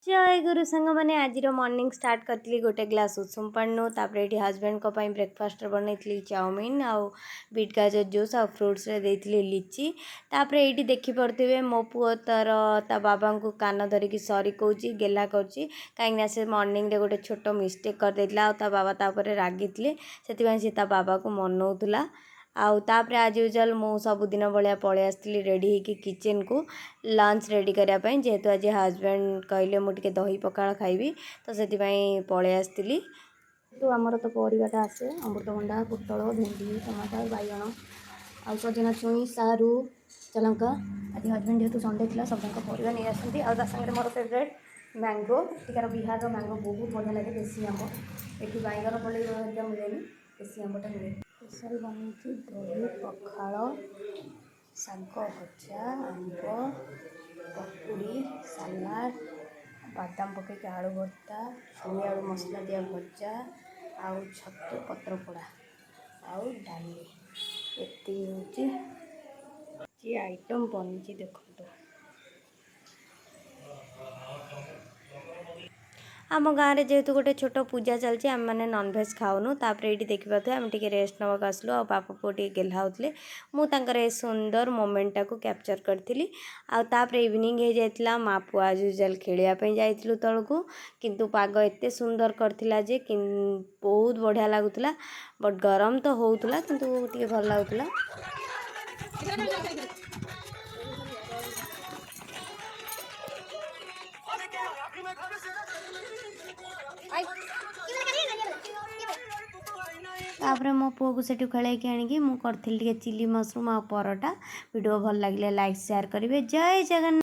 जय गुरु सांग मैंने आज मॉर्निंग स्टार्ट करी गोटे ग्लास उषुम पानी तापर ये हजबैंड को ब्रेकफास्ट बनई चाउमीन आउ बीट गाजर जूस आ फ्रुट्स देती लिची तापर ये देखिपे मो पुओ तार ता बाबा को कान धरिकी सरी कौच गेला कहीं से मॉर्निंग रे गोटे छोट मिस्टेक कर देला बाबा तापर रागी से बाबा को मनौला आउ तापर आज यूजुअल मु सबुदिन भाया पलि आसती रेडी होगी किचन को लंच रेडी करने जेहेतु आज हजबैंड कहले मुझे दही पखाड़ खाइबी तो से पलि आसती तो आमर तो परिवाटा आसे अमृतभंडा पोटल भेंडी टमाटर बैगण आउ सजना छुई सारू चलंका आज हजबैंड जेहेतु संडे थी सब परिवा नहीं आसती आगे मोर फेवरेट मैंगो इटिकार बिहार मैंगो बहुत बढ़िया लगे देसी आंब ये बैगन पलि मिले देसी आंबटा मिले स्पेशल बनी दही पखाड़ शाग भजा आंब पकुड़ी सलाड बादाम पकईक आलू भर्ता छुई आलू मसला दिया भजा आउ छतु पत्र पोड़ा आउ डाली ये हूँ आइटम बनी देखो आम गाँव में जेहेतु गोटे छोट पूजा चलती आम मैंने नॉनभेज खाऊनु तापर ये देखिए आम टे रेस्ट नवाक आसलु आ बापा पुओ टे गेला होते मुझे सुंदर मोमेंटा को कैप्चर करी आउे इवनिंग हो जाता माँ पुआ आज यूजुअल खेलवाई जाइलु तलू किंतु पाग एत सुंदर करथिला जे बहुत बढ़िया लगुला बट गरम तो होउतला किंतु टे भल लगुला तापर मो पुओ को सेठू खेल आनिकी मुझे चिली मशरूम आ परोटा वीडियो भल लगे लाइक शेयर करेंगे। जय जगन्नाथ।